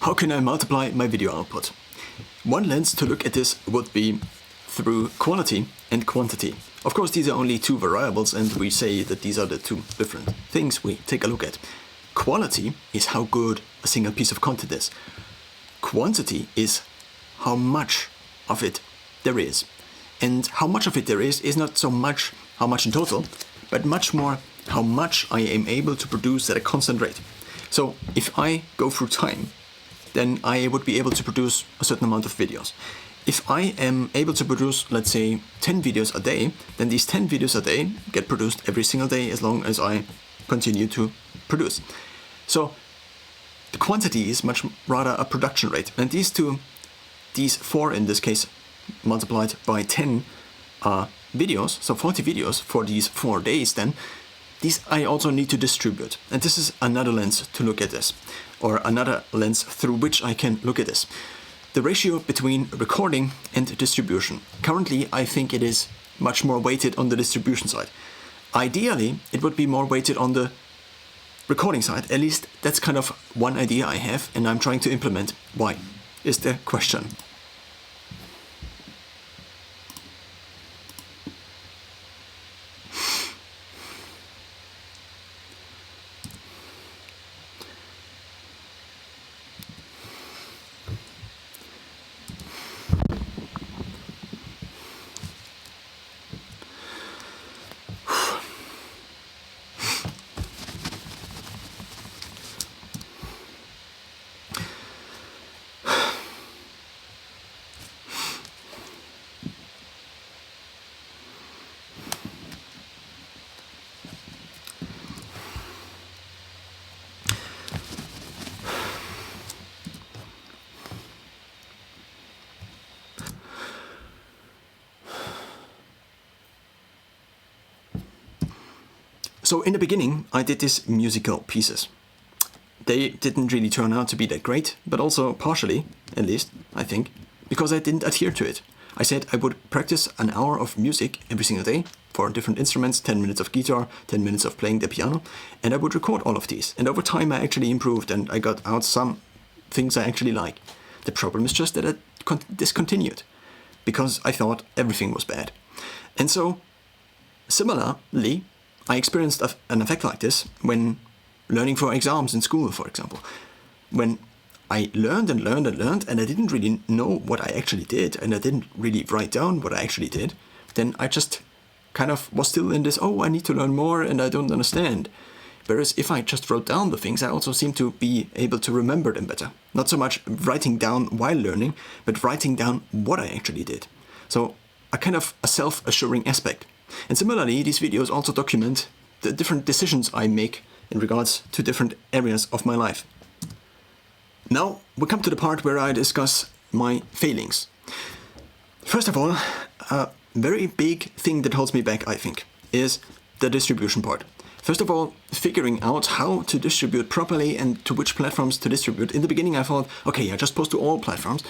How can I multiply my video output? One lens to look at this would be through quality and quantity. Of course, these are only two variables, and we say that these are the two different things we take a look at. Quality is how good a single piece of content is. Quantity is how much of it there is. And how much of it there is not so much how much in total, but much more how much I am able to produce at a constant rate. So if I go through time, then I would be able to produce a certain amount of videos. If I am able to produce, let's say, 10 videos a day, then these 10 videos a day get produced every single day as long as I continue to produce. So the quantity is much rather a production rate. And these four in this case, multiplied by 10 videos, so 40 videos for these 4 days, then these I also need to distribute. And this is another lens to look at this, or another lens through which I can look at this. The ratio between recording and distribution. Currently, I think it is much more weighted on the distribution side. Ideally, it would be more weighted on the recording side. At least that's kind of one idea I have, and I'm trying to implement. Why is the question. So in the beginning, I did these musical pieces. They didn't really turn out to be that great, but also partially, at least, I think, because I didn't adhere to it. I said I would practice an hour of music every single day for different instruments, 10 minutes of guitar, 10 minutes of playing the piano, and I would record all of these. And over time I actually improved and I got out some things I actually like. The problem is just that I discontinued, because I thought everything was bad. And so, similarly, I experienced an effect like this when learning for exams in school, for example. When I learned and learned and learned and I didn't really know what I actually did and I didn't really write down what I actually did, then I just kind of was still in this, oh, I need to learn more and I don't understand. Whereas if I just wrote down the things, I also seem to be able to remember them better. Not so much writing down while learning, but writing down what I actually did. So a kind of a self-assuring aspect. And similarly, these videos also document the different decisions I make in regards to different areas of my life. Now we come to the part where I discuss my failings. First of all, a very big thing that holds me back, I think, is the distribution part. First of all, figuring out how to distribute properly and to which platforms to distribute. In the beginning I thought, okay, I just post to all platforms.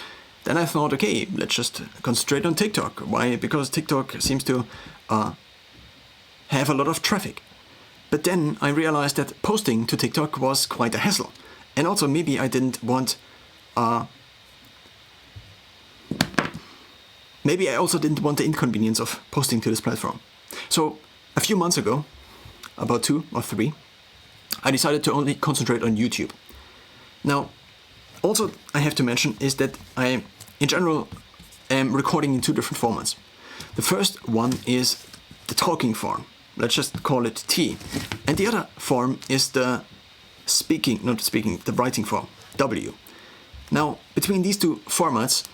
Then I thought, okay, let's just concentrate on TikTok. Why? Because TikTok seems to have a lot of traffic. But then I realized that posting to TikTok was quite a hassle. And also maybe I didn't want... maybe I also didn't want the inconvenience of posting to this platform. So a few months ago, about 2 or 3, I decided to only concentrate on YouTube. Now, also I have to mention is that I, in general, am recording in 2 different formats. The first one is the talking form. Let's just call it T. And the other form is the the writing form, W. Now, between these 2 formats,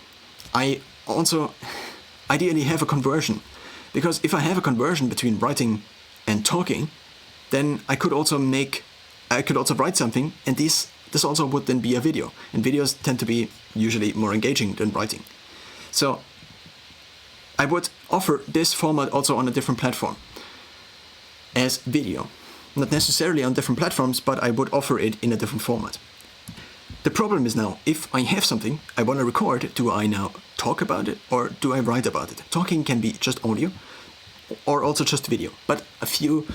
I also ideally have a conversion. Because if I have a conversion between writing and talking, then I could also write something, and this also would then be a video. And videos tend to be usually more engaging than writing. So I would offer this format also on a different platform as video. Not necessarily on different platforms, but I would offer it in a different format. The problem is now, if I have something I want to record, do I now talk about it or do I write about it? Talking can be just audio or also just video. But a few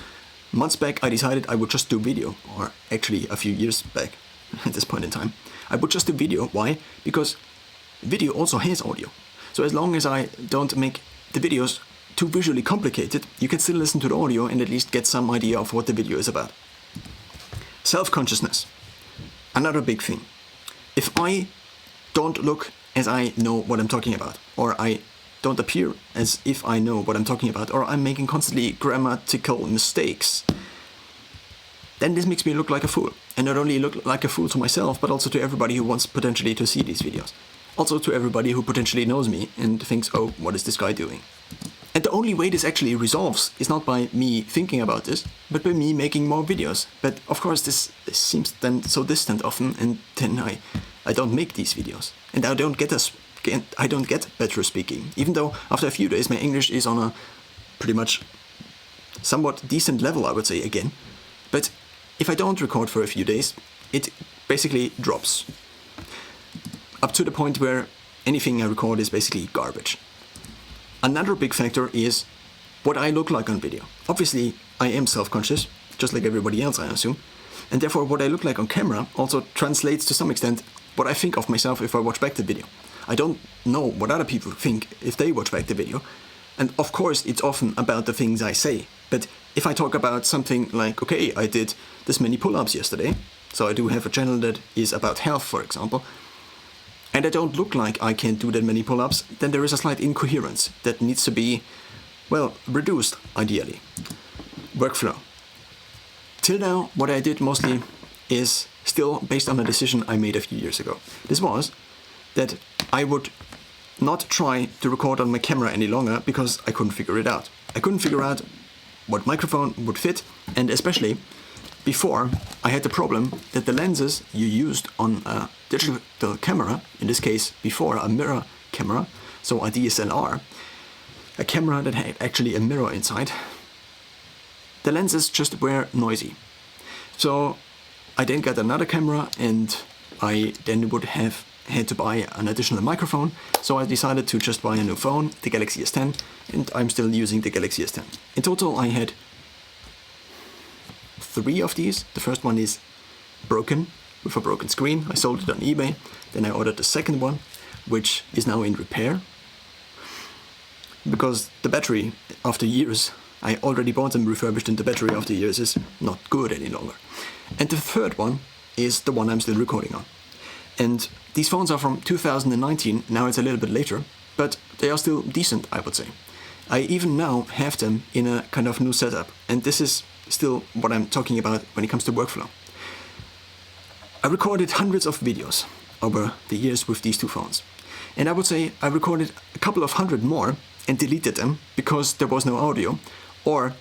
months back I decided I would just do video, or actually a few years back. at this point in time. I would just do video. Why? Because video also has audio. So as long as I don't make the videos too visually complicated, you can still listen to the audio and at least get some idea of what the video is about. Self-consciousness. Another big thing. If I don't look as I know what I'm talking about, or I don't appear as if I know what I'm talking about, or I'm making constantly grammatical mistakes, then this makes me look like a fool. And not only look like a fool to myself, but also to everybody who wants potentially to see these videos. Also to everybody who potentially knows me and thinks, oh, what is this guy doing? And the only way this actually resolves is not by me thinking about this, but by me making more videos. But of course this seems then so distant often, and then I don't make these videos. And I don't get better speaking. Even though after a few days my English is on a pretty much somewhat decent level, I would say, again. But if I don't record for a few days, it basically drops. Up to the point where anything I record is basically garbage. Another big factor is what I look like on video. Obviously, I am self-conscious, just like everybody else, I assume. And therefore, what I look like on camera also translates to some extent what I think of myself if I watch back the video. I don't know what other people think if they watch back the video. And of course, it's often about the things I say. But if I talk about something like, okay, I did this many pull-ups yesterday, so I do have a channel that is about health, for example, and I don't look like I can do that many pull-ups, then there is a slight incoherence that needs to be, well, reduced, ideally. Workflow. Till now, what I did mostly is still based on a decision I made a few years ago. This was that I would not try to record on my camera any longer because I couldn't figure it out. I couldn't figure out what microphone would fit, and especially before I had the problem that the lenses you used on a digital camera, in this case before a mirror camera, so a DSLR, a camera that had actually a mirror inside, the lenses just were noisy. So I then got another camera and I then would have had to buy an additional microphone, so I decided to just buy a new phone, the Galaxy S10, and I'm still using the Galaxy S10. In total I had 3 of these. The first one is broken, with a broken screen. I sold it on eBay. Then I ordered the second one, which is now in repair. Because the battery, after years, I already bought them refurbished and the battery after years is not good any longer. And the third one is the one I'm still recording on. And these phones are from 2019, now it's a little bit later, but they are still decent, I would say. I even now have them in a kind of new setup, and this is still what I'm talking about when it comes to workflow. I recorded hundreds of videos over the years with these two phones. And I would say I recorded a couple of hundred more and deleted them because there was no audio, or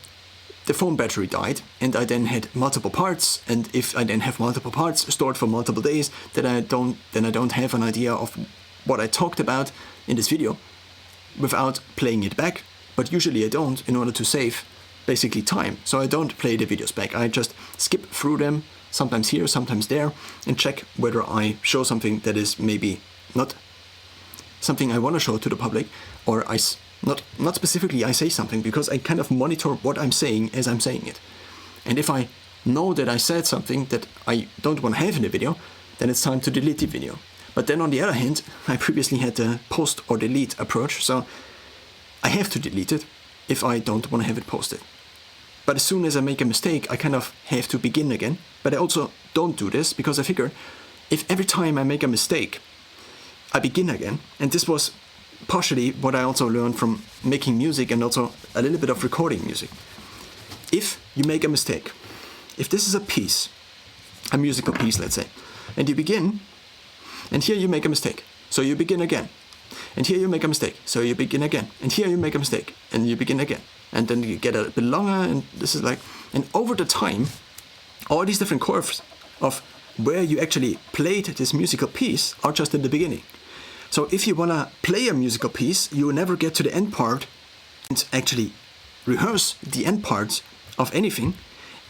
the phone battery died and I then had multiple parts, and if I then have multiple parts stored for multiple days, then I don't have an idea of what I talked about in this video without playing it back. But usually I don't, in order to save basically time. So I don't play the videos back. I just skip through them, sometimes here, sometimes there, and check whether I show something that is maybe not something I want to show to the public, or not specifically I say something, because I kind of monitor what I'm saying as I'm saying it. And if I know that I said something that I don't want to have in the video, then it's time to delete the video. But then on the other hand, I previously had the post or delete approach, so I have to delete it if I don't want to have it posted. But as soon as I make a mistake, I kind of have to begin again. But I also don't do this because I figure if every time I make a mistake, I begin again, and this was partially what I also learned from making music and also a little bit of recording music. If you make a mistake, if this is a piece, a musical piece, let's say, and you begin, and here you make a mistake, so you begin again. And here you make a mistake, so you begin again. And here you make a mistake, and you begin again. And then you get a bit longer, and this is like... And over the time, all these different curves of where you actually played this musical piece are just in the beginning. So if you want to play a musical piece, you will never get to the end part and actually rehearse the end parts of anything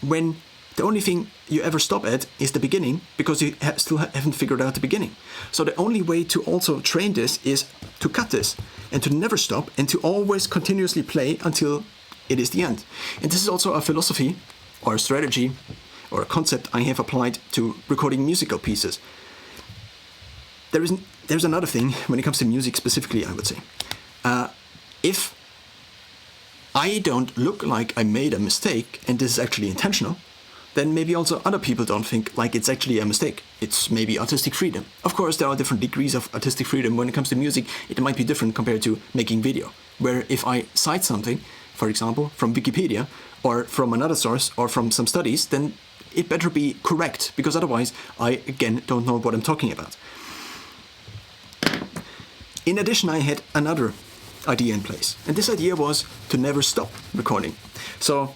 when the only thing you ever stop at is the beginning, because you still haven't figured out the beginning. So the only way to also train this is to cut this and to never stop and to always continuously play until it is the end. And this is also a philosophy or a strategy or a concept I have applied to recording musical pieces. There's another thing when it comes to music specifically, I would say. If I don't look like I made a mistake and this is actually intentional, then maybe also other people don't think like it's actually a mistake. It's maybe artistic freedom. Of course, there are different degrees of artistic freedom. When it comes to music, it might be different compared to making video, where if I cite something, for example, from Wikipedia or from another source or from some studies, then it better be correct, because otherwise I, again, don't know what I'm talking about. In addition, I had another idea in place, and this idea was to never stop recording. So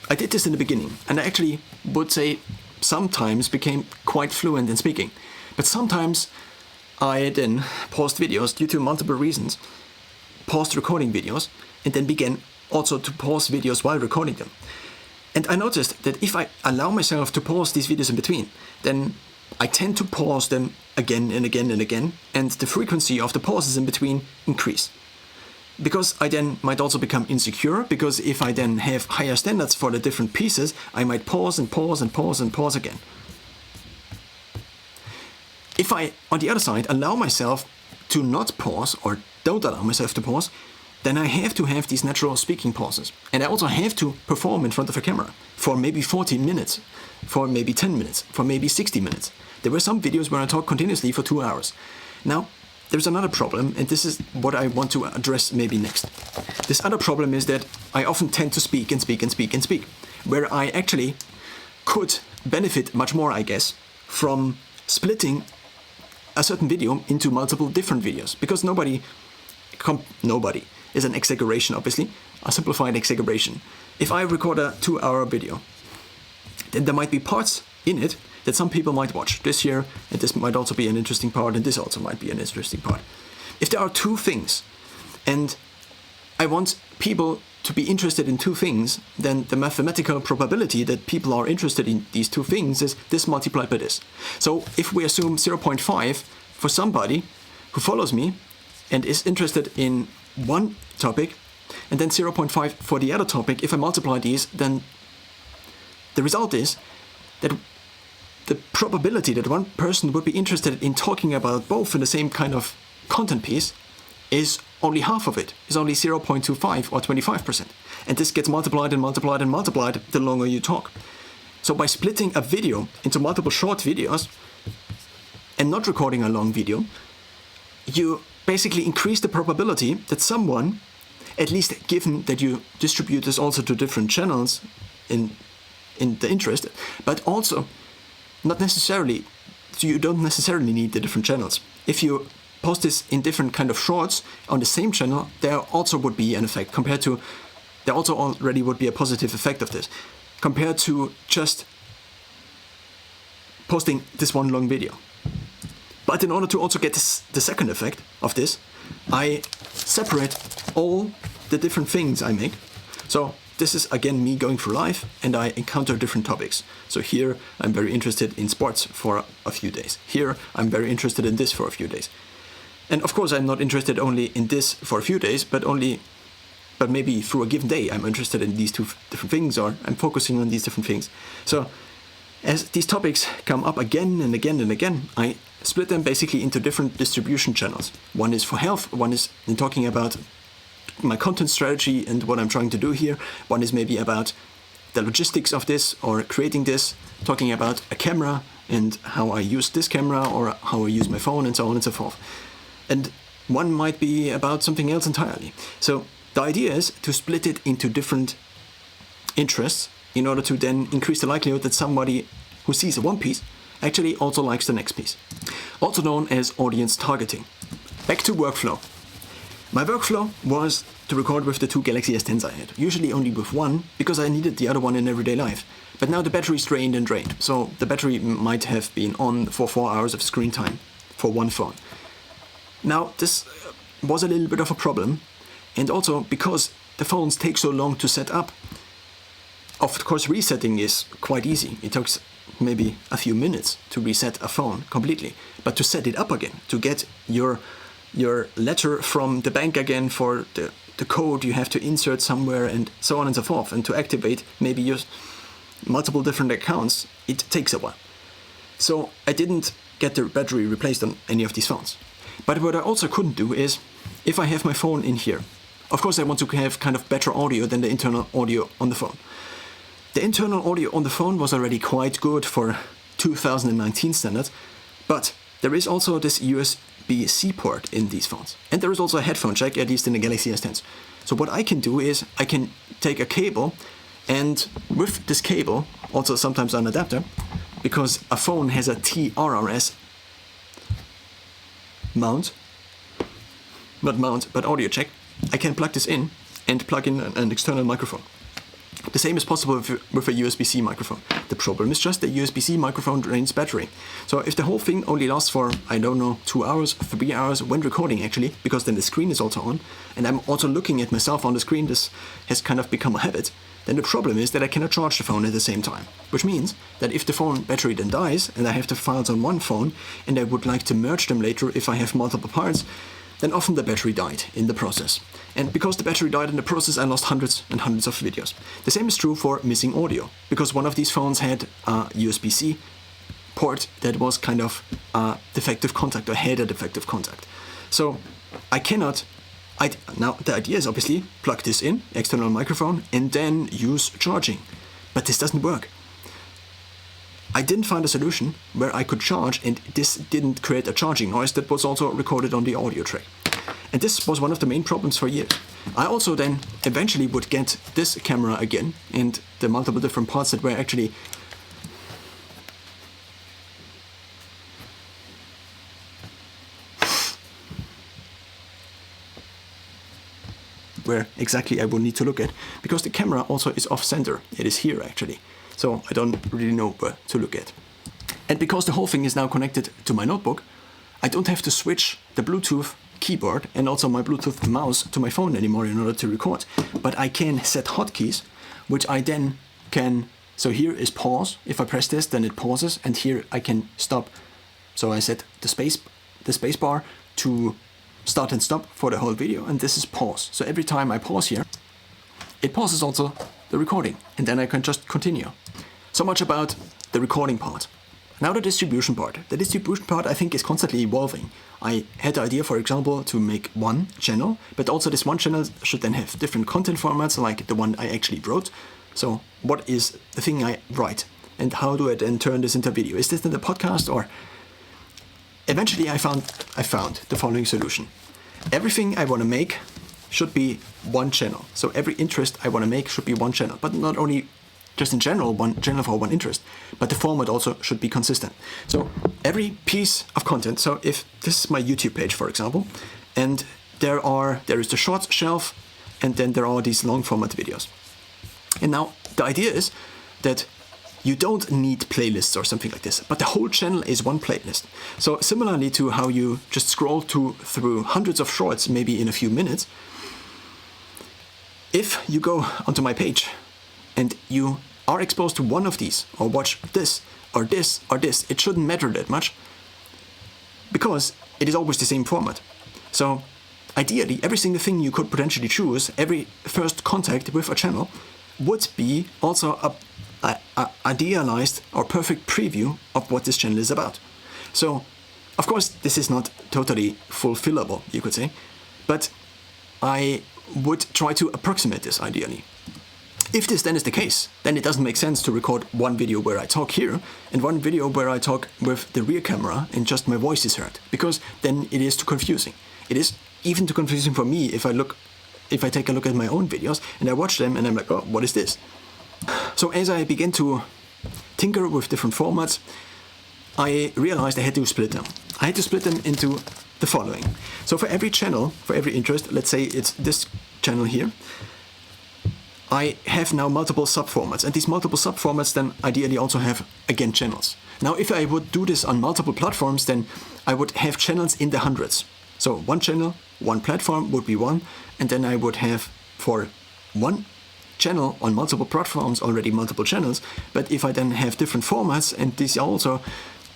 I did this in the beginning, and I actually would say sometimes became quite fluent in speaking. But sometimes I then paused videos due to multiple reasons, paused recording videos, and then began also to pause videos while recording them. And I noticed that if I allow myself to pause these videos in between, then I tend to pause them again and again and again, and the frequency of the pauses in between increase. Because I then might also become insecure, because if I then have higher standards for the different pieces, I might pause and pause and pause and pause again. If I, on the other side, allow myself to not pause, or don't allow myself to pause, then I have to have these natural speaking pauses. And I also have to perform in front of a camera for maybe 40 minutes, for maybe 10 minutes, for maybe 60 minutes. There were some videos where I talked continuously for 2 hours. Now, there's another problem, and this is what I want to address maybe next. This other problem is that I often tend to speak and speak and speak and speak, where I actually could benefit much more, I guess, from splitting a certain video into multiple different videos, because nobody is an exaggeration, obviously, a simplified exaggeration. If I record a 2-hour video, then there might be parts in it that some people might watch this here, and this might also be an interesting part, and this also might be an interesting part. If there are two things, and I want people to be interested in two things, then the mathematical probability that people are interested in these two things is this multiplied by this. So if we assume 0.5 for somebody who follows me and is interested in one topic, and then 0.5 for the other topic, if I multiply these, then the result is that the probability that one person would be interested in talking about both in the same kind of content piece is only half of it, is only 0.25 or 25%. And this gets multiplied and multiplied and multiplied the longer you talk. So by splitting a video into multiple short videos and not recording a long video, you basically increase the probability that someone, at least given that you distribute this also to different channels in the interest, but also not necessarily, so you don't necessarily need the different channels. If you post this in different kind of shorts on the same channel, there also would be an effect there also already would be a positive effect of this, compared to just posting this one long video. But in order to also get the second effect of this, I separate all the different things I make. So this is again me going through life, and I encounter different topics. So here I'm very interested in sports for a few days. Here I'm very interested in this for a few days. And of course I'm not interested only in this for a few days, but maybe through a given day I'm interested in these two different things, or I'm focusing on these different things. So as these topics come up again and again and again, I split them basically into different distribution channels. One is for health, one is in talking about my content strategy and what I'm trying to do here. One is maybe about the logistics of this or creating this, talking about a camera and how I use this camera or how I use my phone and so on and so forth. And one might be about something else entirely. So the idea is to split it into different interests in order to then increase the likelihood that somebody who sees one piece actually also likes the next piece. Also known as audience targeting. Back to workflow. My workflow was to record with the two Galaxy S10s I had, usually only with one, because I needed the other one in everyday life. But now the battery's drained and drained, so the battery might have been on for 4 hours of screen time for one phone. Now this was a little bit of a problem, and also because the phones take so long to set up. Of course, resetting is quite easy. It takes maybe a few minutes to reset a phone completely, but to set it up again, to get your letter from the bank again for the code you have to insert somewhere and so on and so forth, and to activate maybe multiple different accounts, it takes a while. So I didn't get the battery replaced on any of these phones. But what I also couldn't do is, if I have my phone in here, of course I want to have kind of better audio than the internal audio on the phone. The internal audio on the phone was already quite good for 2019 standards, but there is also this USB-C port in these phones. And there is also a headphone jack, at least in the Galaxy S10s. So what I can do is, I can take a cable, and with this cable, also sometimes an adapter, because a phone has a TRRS mount, not mount, but audio jack, I can plug this in and plug in an external microphone. The same is possible with a USB-C microphone. The problem is just that USB-C microphone drains battery. So if the whole thing only lasts for, I don't know, 2 hours, 3 hours when recording actually, because then the screen is also on, and I'm also looking at myself on the screen, this has kind of become a habit, then the problem is that I cannot charge the phone at the same time. Which means that if the phone battery then dies, and I have the files on one phone, and I would like to merge them later if I have multiple parts, then often the battery died in the process. And because the battery died in the process, I lost hundreds and hundreds of videos. The same is true for missing audio, because one of these phones had a USB-C port that was kind of a defective contact, or had a defective contact. So I cannot, now the idea is obviously plug this in, external microphone, and then use charging. But this doesn't work. I didn't find a solution where I could charge, and this didn't create a charging noise that was also recorded on the audio track. And this was one of the main problems for years. I also then eventually would get this camera again, and the multiple different parts that were actually where exactly I would need to look at, because the camera also is off center. It is here actually. So I don't really know where to look at. And because the whole thing is now connected to my notebook, I don't have to switch the Bluetooth keyboard and also my Bluetooth mouse to my phone anymore in order to record. But I can set hotkeys, which I then can, so here is pause. If I press this, then it pauses, and here I can stop. So I set the space bar to start and stop for the whole video, and this is pause. So every time I pause here, it pauses also the recording, and then I can just continue. So much about the recording part. Now the distribution part. The distribution part I think is constantly evolving. I had the idea, for example, to make one channel, but also this one channel should then have different content formats, like the one I actually wrote. So what is the thing I write, and how do I then turn this into video? Is this in the podcast, or... Eventually I found the following solution. Everything I want to make should be one channel. So every interest I want to make should be one channel, but not only just in general one channel for one interest, but the format also should be consistent. So every piece of content, so if this is my YouTube page, for example, and there is the short shelf, and then there are these long format videos. And now the idea is that you don't need playlists or something like this, but the whole channel is one playlist. So similarly to how you just scroll through hundreds of shorts, maybe in a few minutes, if you go onto my page and you are exposed to one of these, or watch this, or this, or this, it shouldn't matter that much, because it is always the same format. So ideally, every single thing you could potentially choose, every first contact with a channel, would be also a idealized or perfect preview of what this channel is about. So, of course, this is not totally fulfillable, you could say, but I would try to approximate this ideally. If this then is the case, then it doesn't make sense to record one video where I talk here and one video where I talk with the rear camera and just my voice is heard, because then it is too confusing. It is even too confusing for me if I take a look at my own videos and I watch them and I'm like, oh, what is this? So as I began to tinker with different formats, I realized I had to split them. I had to split them into the following. So for every channel, for every interest, let's say it's this channel here, I have now multiple subformats, and these multiple subformats then ideally also have, again, channels. Now if I would do this on multiple platforms, then I would have channels in the hundreds. So one channel, one platform would be one, and then I would have for one channel on multiple platforms already multiple channels. But if I then have different formats and these also,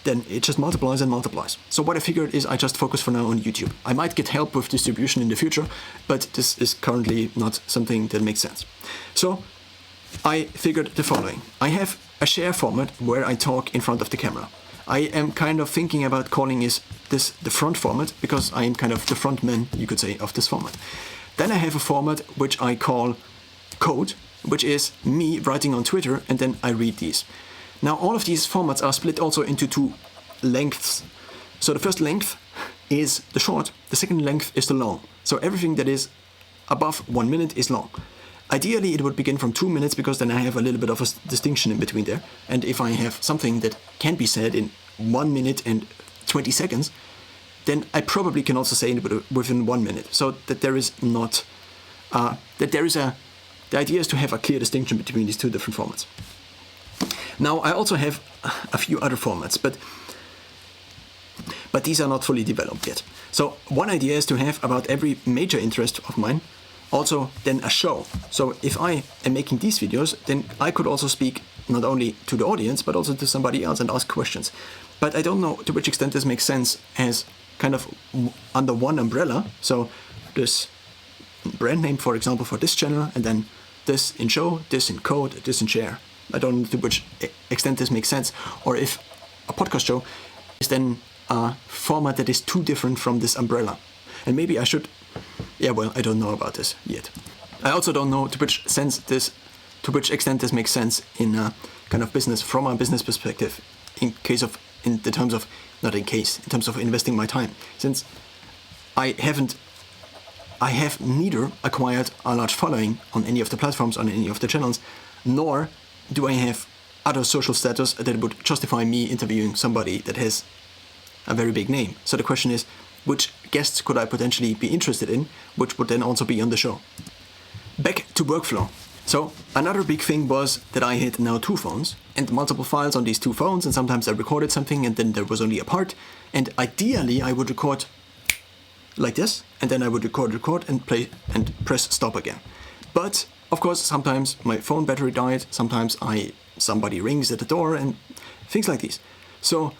then it just multiplies and multiplies. So what I figured is I just focus for now on YouTube. I might get help with distribution in the future, but this is currently not something that makes sense. So I figured the following. I have a share format where I talk in front of the camera. I am kind of thinking about calling this the front format, because I am kind of the front man, you could say, of this format. Then I have a format which I call code, which is me writing on Twitter, and then I read these. Now all of these formats are split also into two lengths. So the first length is the short, the second length is the long. So everything that is above 1 minute is long. Ideally it would begin from 2 minutes, because then I have a little bit of a distinction in between there. And if I have something that can be said in 1 minute and 20 seconds, then I probably can also say it within 1 minute. So that there is not, the idea is to have a clear distinction between these two different formats. Now I also have a few other formats, but these are not fully developed yet. So one idea is to have about every major interest of mine also then a show. So if I am making these videos, then I could also speak not only to the audience, but also to somebody else and ask questions. But I don't know to which extent this makes sense as kind of under one umbrella. So this brand name, for example, for this channel, and then this in show, this in code, this in share. I don't know to which extent this makes sense, or if a podcast show is then a format that is too different from this umbrella. And maybe I should, yeah, well, I don't know about this yet. I also don't know to which extent this makes sense in a kind of business, from a business perspective, in terms of investing my time, since I have neither acquired a large following on any of the platforms, on any of the channels, nor do I have other social status that would justify me interviewing somebody that has a very big name. So the question is, which guests could I potentially be interested in, which would then also be on the show? Back to workflow. So another big thing was that I had now 2 phones and multiple files on these 2 phones, and sometimes I recorded something and then there was only a part, and ideally I would record like this, and then I would record and play and press stop again. But of course sometimes my phone battery died, sometimes somebody rings at the door and things like this. So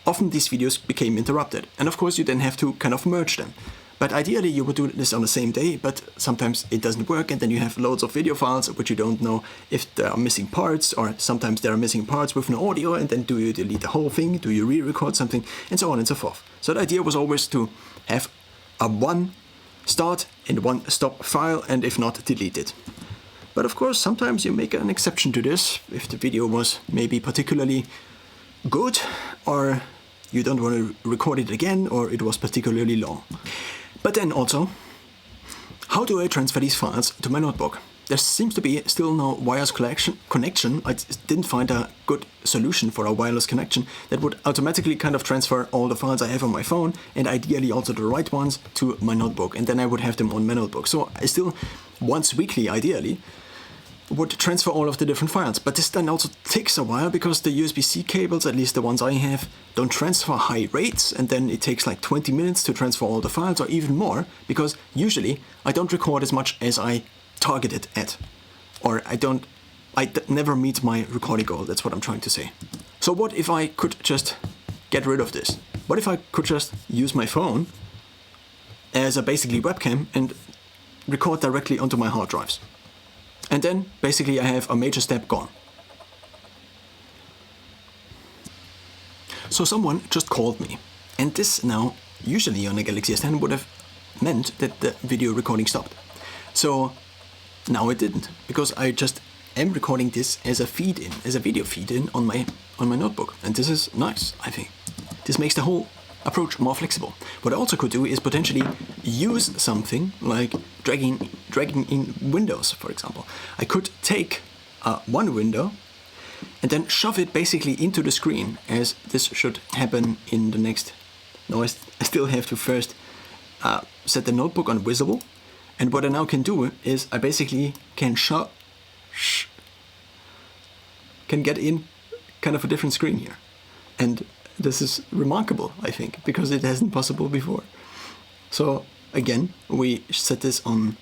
often these videos became interrupted, and of course you then have to kind of merge them. But ideally you would do this on the same day, but sometimes it doesn't work, and then you have loads of video files which you don't know if there are missing parts, or sometimes there are missing parts with no audio, and then do you delete the whole thing, do you re-record something, and so on and so forth. So the idea was always to have a one start and one stop file, and if not, delete it. But of course sometimes you make an exception to this, if the video was maybe particularly good, or you don't want to record it again, or it was particularly long. But then also, how do I transfer these files to my notebook? There seems to be still no wireless connection. I didn't find a good solution for a wireless connection that would automatically kind of transfer all the files I have on my phone, and ideally also the right ones, to my notebook, and then I would have them on my notebook. So I still, once weekly ideally, would transfer all of the different files. But this then also takes a while, because the USB-C cables, at least the ones I have, don't transfer high rates, and then it takes like 20 minutes to transfer all the files, or even more, because usually I don't record as much as I targeted at, or I never meet my recording goal. That's what I'm trying to say. So what if I could just get rid of this? What if I could just use my phone as a basically webcam and record directly onto my hard drives? And then basically I have a major step gone. So someone just called me, and this now, usually on a Galaxy S10, would have meant that the video recording stopped. So now it didn't, because I just am recording this as a feed-in, as a video feed-in on my notebook, and this is nice, I think. This makes the whole approach more flexible. What I also could do is potentially use something like dragging in windows, for example. I could take one window and then shove it basically into the screen, as this should happen in the next... No, I still have to first set the notebook on visible, and what I now can do is I basically can get in kind of a different screen here. And this is remarkable, I think, because it hasn't possible before. So again, we set this on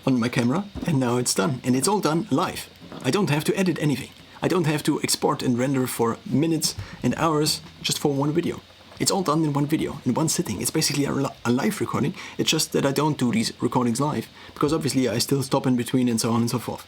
my camera, and now it's done. And it's all done live. I don't have to edit anything. I don't have to export and render for minutes and hours just for one video. It's all done in one video, in one sitting. It's basically a live recording. It's just that I don't do these recordings live, because obviously I still stop in between and so on and so forth.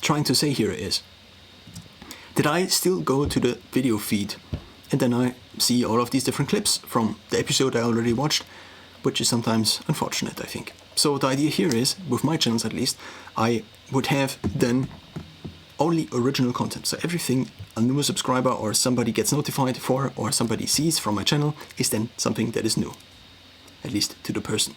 Trying to say here is, did I still go to the video feed and then I see all of these different clips from the episode I already watched, which is sometimes unfortunate, I think. So the idea here is, with my channels at least, I would have then only original content. So everything a new subscriber or somebody gets notified for or somebody sees from my channel is then something that is new, at least to the person.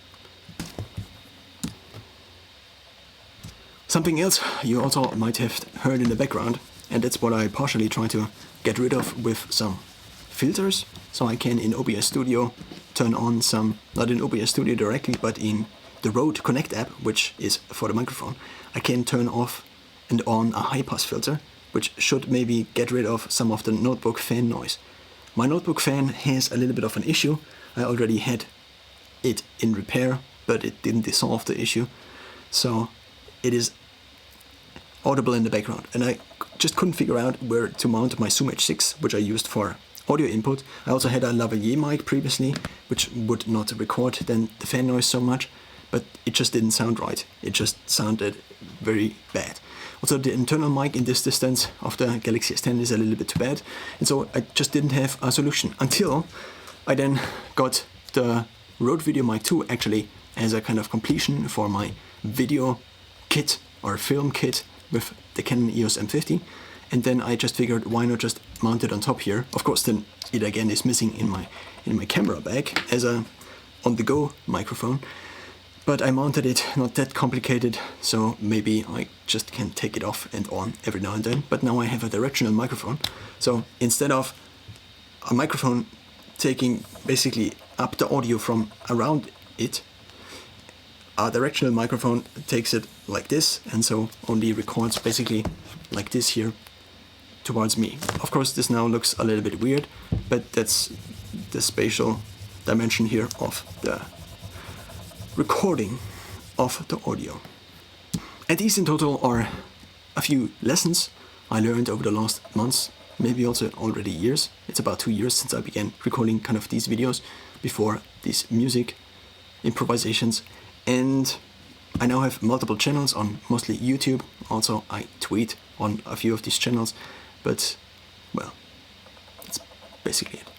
Something else you also might have heard in the background, and that's what I partially try to get rid of with some filters. So I can in OBS Studio turn on some, not in OBS Studio directly, but in the Rode Connect app, which is for the microphone, I can turn off and on a high pass filter, which should maybe get rid of some of the notebook fan noise. My notebook fan has a little bit of an issue. I already had it in repair, but it didn't dissolve the issue. So it is audible in the background, and I just couldn't figure out where to mount my Zoom H6, which I used for audio input. I also had a lavalier mic previously, which would not record then the fan noise so much, but it just didn't sound right. It just sounded very bad. Also, the internal mic in this distance of the Galaxy S10 is a little bit too bad, and so I just didn't have a solution until I then got the Rode VideoMic 2 actually as a kind of completion for my video kit or film kit with the Canon EOS M50, and then I just figured why not just mount it on top here. Of course then it again is missing in my camera bag as a on-the-go microphone, but I mounted it, not that complicated, so maybe I just can take it off and on every now and then. But now I have a directional microphone, so instead of a microphone taking basically up the audio from around it, a directional microphone takes it like this, and so only records basically like this here towards me. Of course this now looks a little bit weird, but that's the spatial dimension here of the recording of the audio. And these in total are a few lessons I learned over the last months, maybe also already years. It's about 2 years since I began recording kind of these videos before these music improvisations. And I now have multiple channels on mostly YouTube. Also, I tweet on a few of these channels, but well, that's basically it.